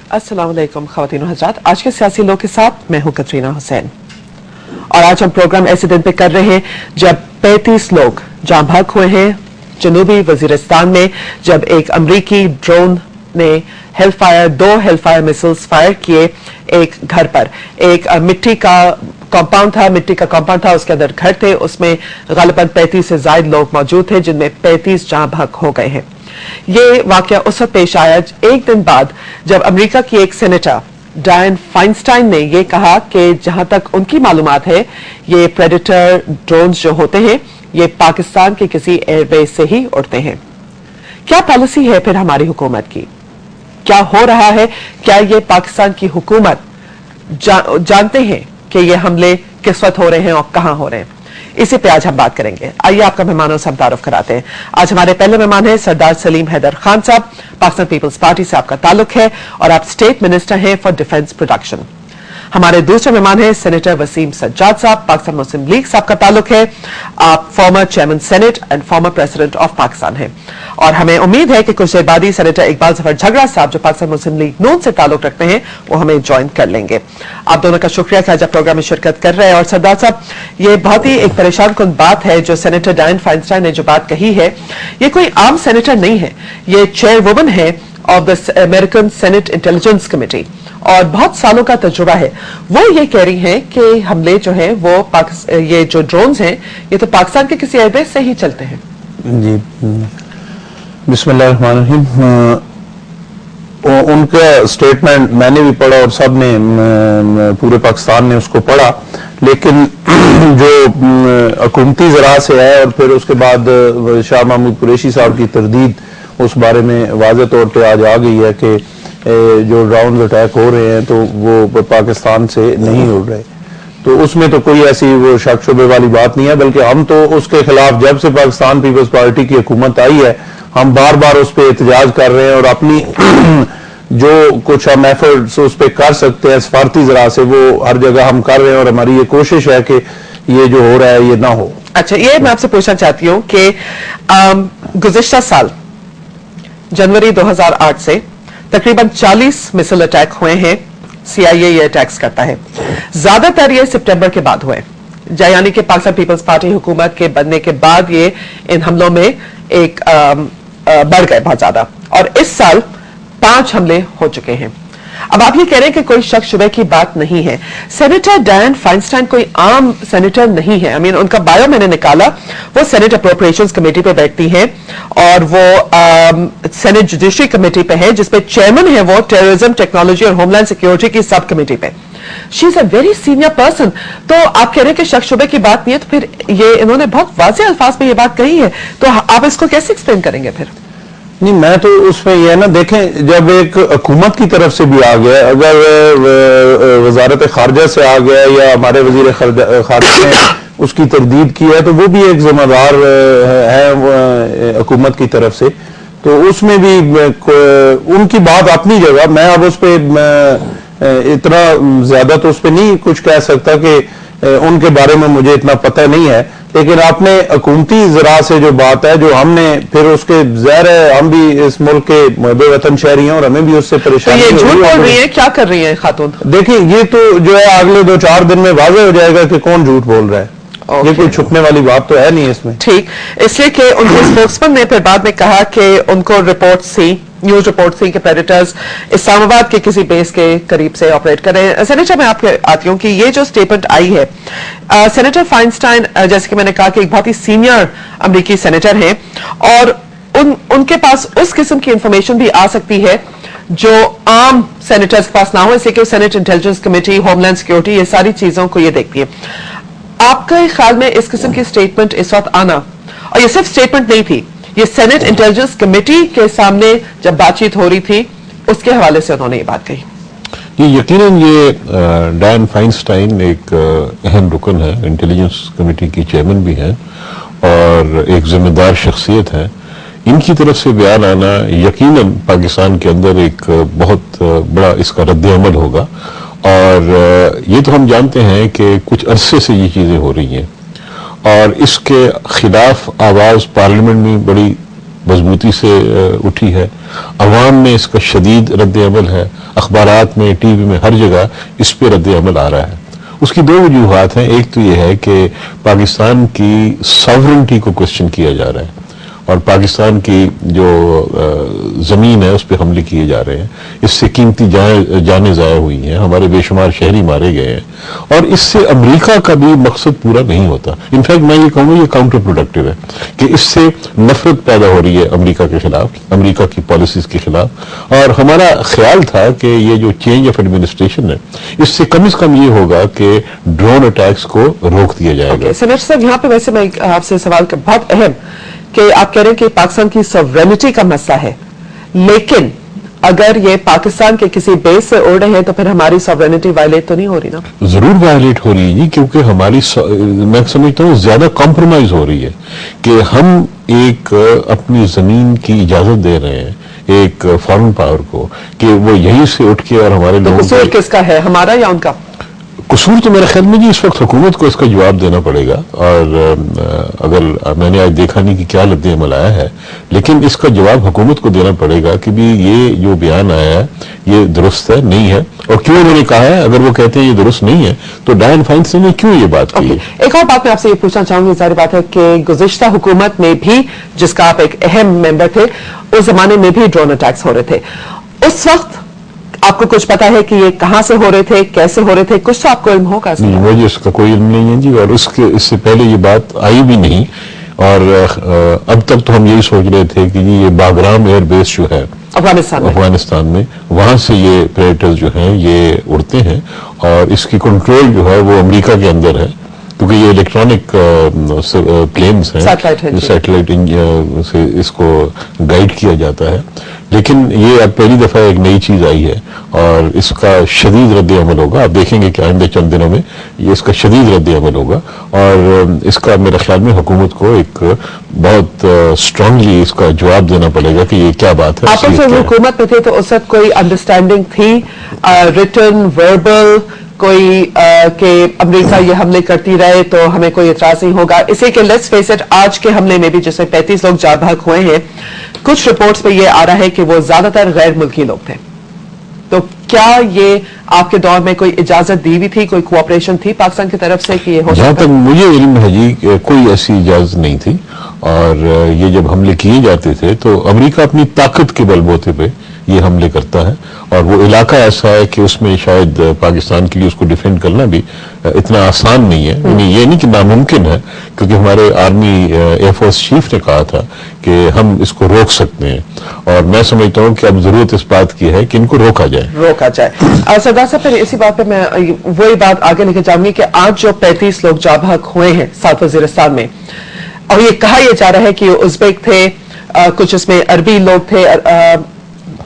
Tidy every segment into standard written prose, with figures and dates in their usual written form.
अस्सलाम वालेकुम ख़वातीन और हज़रात, आज के सियासी लोग के साथ मैं हूं कतरीना हुसैन और आज हम प्रोग्राम ऐसे दिन पे कर रहे हैं जब 35 लोग जाँ भाग हुए हैं जनूबी वजीरिस्तान में, जब एक अमरीकी ड्रोन ने दो हेलफायर मिसाइल्स फायर किए एक घर पर। एक मिट्टी का कंपाउंड था, उसके अंदर घर थे, उसमें गालिबन 35 से ज्यादा लोग मौजूद थे जिनमें 35 जाँ भाग हो गए हैं। ये वाकया उस वक्त पेश आया एक दिन बाद जब अमेरिका की एक सेनेटर डायन फाइनस्टाइन ने यह कहा कि जहां तक उनकी मालूमात है ये प्रेडेटर ड्रोन्स जो होते हैं ये पाकिस्तान के किसी एयरबेस से ही उड़ते हैं। क्या पॉलिसी है फिर हमारी हुकूमत की, क्या हो रहा है, क्या ये पाकिस्तान की हुकूमत जानते हैं कि ये हमले किस वक्त हो रहे हैं और कहां हो रहे हैं? इसी पे आज हम बात करेंगे। आइए आपका मेहमानों से हम तारुफ कराते हैं। आज हमारे पहले मेहमान हैं सरदार सलीम हैदर खान साहब, पाकिस्तान पीपल्स पार्टी से आपका ताल्लुक है और आप स्टेट मिनिस्टर हैं फॉर डिफेंस प्रोडक्शन। हमारे दूसरे मेहमान हैं सेनेटर वसीम सज्जाद साहब, पाकिस्तान मुस्लिम लीग से आपका ताल्लुक है, आप former chairman senate and former president of Pakistan हैं। और हमें उम्मीद है कि कुछ देर बाद ही सेनेटर इकबाल जफर झगड़ा साहब जो पाकिस्तान मुस्लिम लीग नून से ताल्लुक रखते हैं वो हमें ज्वाइन कर लेंगे। आप दोनों का शुक्रिया कि आज आप प्रोग्राम में शिरकत कर रहे हैं। और सरदार साहब, ये बहुत ही एक परेशान कुन बात है जो सेनेटर डायन फाइनस्टाइन ने जो बात कही है, ये कोई आम सेनेटर नहीं है, ये चेयरवुमन है of the American senate intelligence committee और बहुत सालों का तजुर्बा है। वो ये कह रही हैं कि हमले जो हैं वो ये जो ड्रोन्स हैं ये तो पाकिस्तान के किसी एयरबेस से ही चलते हैं। जी, बिस्मिल्लाहिर्रहमानिर्रहीम। उनका स्टेटमेंट मैंने भी पढ़ा और सब ने पूरे पाकिस्तान ने उसको पढ़ा, लेकिन जो हुकूमती ज़रा से है और फिर उसके बाद शाह महमूद कुरैशी साहब की तरदीद उस बारे में वाज़ेह तौर पे आज आ गई है कि जो ड्रोन अटैक हो रहे हैं तो वो पाकिस्तान से नहीं उड़ रहे, तो उसमें तो कोई ऐसी वो शक शुबे वाली बात नहीं है। बल्कि हम तो उसके खिलाफ जब से पाकिस्तान पीपल्स पार्टी की हुकूमत आई है हम बार बार उस पर एहतजाज कर रहे हैं और अपनी जो कुछ हम एफर्ट्स उस पर कर सकते हैं सफारती ज़रा से वो हर जगह हम कर रहे हैं और हमारी ये कोशिश है कि ये जो हो रहा है ये ना हो। अच्छा, ये मैं आपसे पूछना चाहती हूँ कि गुज़िश्ता साल जनवरी 2008 से तकरीबन 40 मिसाइल अटैक हुए हैं। CIA ये अटैक्स करता है, ज्यादातर ये सितंबर के बाद हुए, यानी कि पाकिस्तान पीपल्स पार्टी हुकूमत के बनने के बाद ये इन हमलों में एक बढ़ गए बहुत ज्यादा और इस साल 5 हमले हो चुके हैं। अब आप ये कह रहे हैं कि कोई शक शुबे की बात नहीं है। सेनेटर डायन फाइनस्टाइन कोई आम सेनेटर नहीं है। उनका बायो मैंने निकाला, वो सेनेट अप्रोप्रिएशंस कमेटी पे बैठती हैं और वो सेनेट जुडिशरी कमेटी पे है जिसपे चेयरमैन है वो टेररिज्म, टेक्नोलॉजी और होमलैंड सिक्योरिटी की सब कमेटी पे। She is a very senior person. तो आप कह रहे हैं कि शक शुबे की बात नहीं है, तो फिर ये इन्होंने बहुत वाज़ेह अल्फाज में ये बात कही है, तो आप इसको कैसे एक्सप्लेन करेंगे फिर? नहीं, मैं तो उसमें यह ना देखें, जब एक हुकूमत की तरफ से भी आ गया, अगर वजारत खारजा से आ गया या हमारे वजीर खारजा ने उसकी तरदीद की है तो वो भी एक जिम्मेदार है हुकूमत की तरफ से, तो उसमें भी उनकी बात अपनी जगह। मैं अब उस पर इतना ज्यादा तो उस पर नहीं कुछ कह सकता कि उनके बारे में मुझे इतना पता नहीं है, लेकिन आपने हुकूमती ज़रा से जो बात है जो हमने फिर उसके ज़ाहिर है हम भी इस मुल्क के मुहब्बे वतन शहरी हैं और हमें भी उससे परेशानी। तो ये झूठ बोल रही है, क्या कर रही है खातून? देखिए, ये तो जो है अगले 2-4 दिन में वाज़ेह हो जाएगा कि कौन झूठ बोल रहा है। ये कोई छुपने वाली बात तो है नहीं इसमें। ठीक, इसलिए कि उनके स्पोक्समैन ने फिर बाद में कहा कि उनको न्यूज रिपोर्ट थी कि प्रेडेटर्स इस्लामाबाद के किसी बेस के करीब से ऑपरेट कर रहे हैं। सेनेटर, मैं आपके आती हूँ कि ये जो स्टेटमेंट आई है, सेनेटर फाइनस्टाइन जैसे कि मैंने कहा कि एक बहुत ही सीनियर अमेरिकी सेनेटर हैं और उनके पास उस किस्म की इंफॉर्मेशन भी आ सकती है जो आम सेनेटर्स के पास ना हो, इसलिए कि senate intelligence committee, homeland security, ये सारी चीजों को ये देखती है। आपके ख्याल में इस किस्म की स्टेटमेंट इस वक्त आना, और ये सिर्फ स्टेटमेंट नहीं थी, ये सेनेट इंटेलिजेंस कमेटी के सामने जब बातचीत हो रही थी उसके हवाले से उन्होंने ये बात कही। ये यकीनन ये डायन फाइनस्टाइन एक अहम रुकन है, इंटेलिजेंस कमेटी की चेयरमैन भी हैं और एक जिम्मेदार शख्सियत है। इनकी तरफ से बयान आना यकीनन पाकिस्तान के अंदर एक बहुत बड़ा इसका रद्द-ए-अमल होगा और ये तो हम जानते हैं कि कुछ अरसे से ये चीज़ें हो रही हैं और इसके खिलाफ आवाज़ पार्लियामेंट में बड़ी मजबूती से उठी है। अवाम में इसका शदीद रद्द अमल है, अखबारात में, टीवी में, हर जगह इस पे रद्द अमल आ रहा है। उसकी दो वजूहात हैं। एक तो ये है कि पाकिस्तान की सॉवरेनिटी को क्वेश्चन किया जा रहा है और पाकिस्तान की जो जमीन है उस पर हमले किए जा रहे हैं। इससे कीमती जानें ज़ाया हुई हैं, हमारे बेशुमार शहरी मारे गए हैं और इससे अमेरिका का भी मकसद पूरा नहीं होता। इनफैक्ट मैं ये कहूँगा ये काउंटर प्रोडक्टिव है कि इससे नफरत पैदा हो रही है अमेरिका के खिलाफ, अमेरिका की पॉलिसीज के खिलाफ। और हमारा ख्याल था कि ये जो चेंज ऑफ एडमिनिस्ट्रेशन है इससे कम से कम ये होगा कि ड्रोन अटैक्स को रोक दिया जाएगा। सेनेटर साहब, यहाँ पे वैसे मैं आपसे सवाल कर, बहुत अहम कि आप कह रहे हैं कि पाकिस्तान की सॉवरेनिटी का मसला है, लेकिन अगर ये पाकिस्तान के किसी बेस से उड़ रहे हैं तो फिर हमारी सॉवरेनिटी वायलेट तो नहीं हो रही ना? जरूर वायलेट हो रही है जी, क्योंकि हमारी मैं समझता हूँ ज्यादा कॉम्प्रोमाइज हो रही है कि हम एक अपनी जमीन की इजाजत दे रहे हैं एक फॉरेन पावर को कि वो यहीं से उठ के और हमारे लोगों को। कसूर किसका है, हमारा या उनका? कसूर तो मेरे ख्याल में जी इस वक्त हुकूमत को इसका जवाब देना पड़ेगा। और अगर मैंने आज देखा नहीं कि क्या रद्द अमल आया है, लेकिन इसका जवाब हुकूमत को देना पड़ेगा कि भी ये जो बयान आया है ये दुरुस्त है, नहीं है, और क्यों उन्होंने कहा है। अगर वो कहते हैं ये दुरुस्त नहीं है तो डायन फाइंस्टाइन ने क्यों ये बात की है। एक और बात मैं आपसे ये पूछना चाहूंगी, सारी बात है कि गुज़िश्ता हुकूमत में भी, जिसका आप एक अहम मेंबर थे, उस जमाने में भी ड्रोन अटैक्स हो रहे थे। उस वक्त आपको कुछ पता है कि ये कहां से हो रहे थे, कैसे हो रहे थे? कुछ तो आपको इल्म होगा? मुझे इसका कोई इल्म नहीं है जी, और इससे पहले ये बात आई भी नहीं। और अब तक तो हम यही सोच रहे थे कि जी ये बागराम एयर बेस जो है अफगानिस्तान में, वहां से ये प्रेडेटर्स जो हैं ये उड़ते हैं और इसकी कंट्रोल जो है वो अमेरिका के अंदर है, क्योंकि ये इलेक्ट्रॉनिक प्लेन्स हैं, सैटेलाइट से इसको गाइड किया जाता है। लेकिन ये अब पहली दफा एक नई चीज आई है और इसका शदीद रद्द अमल होगा। आप देखेंगे कि आइंदे चंद दिनों में ये इसका शदीद रद्द अमल होगा और इसका मेरे ख्याल में हुकूमत को एक बहुत स्ट्रांगली इसका जवाब देना पड़ेगा कि ये क्या बात है। आप जब हुकूमत में थे तो उस वक्त कोई अंडरस्टैंडिंग थी, रिटन, वर्बल, कोई कि अमेरिका ये हमले करती रहे तो हमें कोई इतराज नहीं होगा? इसी के लेट्स फेस इट, आज के हमले में भी जिसमें 35 लोग जाँ भाग हुए हैं, कुछ रिपोर्ट्स पे ये आ रहा है कि वो ज्यादातर गैर मुल्की लोग थे। तो क्या ये आपके दौर में कोई इजाजत दी हुई थी, कोई कोऑपरेशन थी पाकिस्तान की तरफ से कि ये हो? जहां तक मुझे इल्म है जी कोई ऐसी इजाजत नहीं थी। और ये जब हमले किए जाते थे तो अमेरिका अपनी ताकत के बलबूते पे ये हमले करता है और वो इलाका ऐसा है कि उसमें शायद पाकिस्तान के लिए उसको डिफेंड करना भी इतना आसान नहीं है। ये नहीं कि नामुमकिन है, क्योंकि हमारे आर्मी एयरफोर्स चीफ ने कहा था कि हम इसको रोक सकते हैं और मैं समझता हूँ कि अब जरूरत इस बात की है कि इनको रोका जाए। सरदार साहब, फिर इसी बात पे मैं वही बात आगे लेके जाऊंगी कि आज जो 35 लोग जाँ भाग हुए हैं साउथ वजीरिस्तान में, और ये कहा यह जा रहा है कि उज़्बेक थे, कुछ इसमें अरबी लोग थे,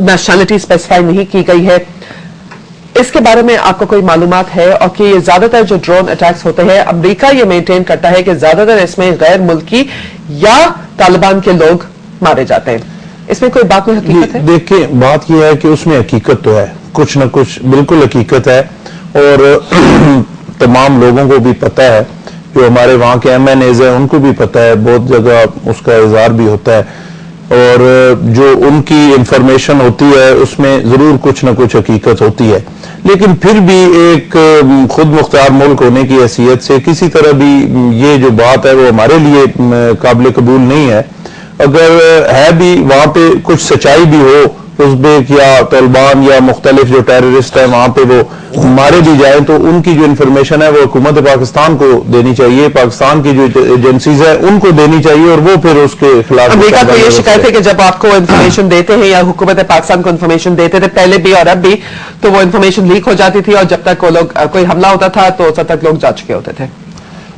नेशनलिटी स्पेसिफाई नहीं की गई है, इसके बारे में आपको कोई मालूमात है? और कि ये ज्यादातर जो ड्रोन अटैक्स होते हैं, अमेरिका ये मेंटेन करता है कि ज्यादातर इसमें गैर मुल्की या तालिबान के लोग मारे जाते हैं, इसमें कोई बात में हकीकत है? देखिए, बात यह है कि उसमें हकीकत तो है, कुछ न कुछ बिल्कुल हकीकत है और तमाम लोगों को भी पता है, जो हमारे वहाँ के MNAs हैं उनको भी पता है, बहुत जगह उसका इज़हार भी होता है और जो उनकी इंफॉर्मेशन होती है उसमें जरूर कुछ न कुछ हकीकत होती है। लेकिन फिर भी एक खुद मुख्तार मुल्क होने की हैसियत से किसी तरह भी ये जो बात है वो हमारे लिए काबिल कबूल नहीं है। अगर है भी वहाँ पे कुछ सच्चाई भी हो, उज़्बेक या तालिबान या मुख्तलिफ जो टेररिस्ट है वहाँ पे वो मारे भी जाए, तो उनकी जो इन्फॉर्मेशन है वो हुकूमत पाकिस्तान को देनी चाहिए, पाकिस्तान की जो एजेंसीज है उनको देनी चाहिए और वो फिर उसके खिलाफ। अमेरिका को ये शिकायत है कि जब आपको इन्फॉर्मेशन देते हैं या हुकूमत पाकिस्तान को इन्फॉर्मेशन देते थे पहले भी और अब भी, तो वो इन्फॉर्मेशन लीक हो जाती थी और जब तक वो लोग कोई हमला होता था तो तब तक लोग जा चुके होते थे।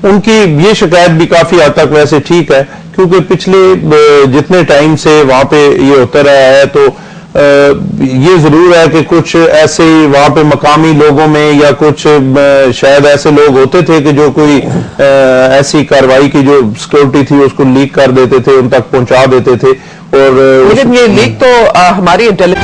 उनकी ये शिकायत भी काफी हद तक वैसे ठीक है, क्योंकि पिछले जितने टाइम से वहां पे ये होता रहा है तो ये जरूर है कि कुछ ऐसे वहां पे मकामी लोगों में या कुछ शायद ऐसे लोग होते थे कि जो कोई ऐसी कार्रवाई की जो सिक्योरिटी थी उसको लीक कर देते थे, उन तक पहुंचा देते थे। और लेकिन ये लीक तो हमारी इंटेलिजेंस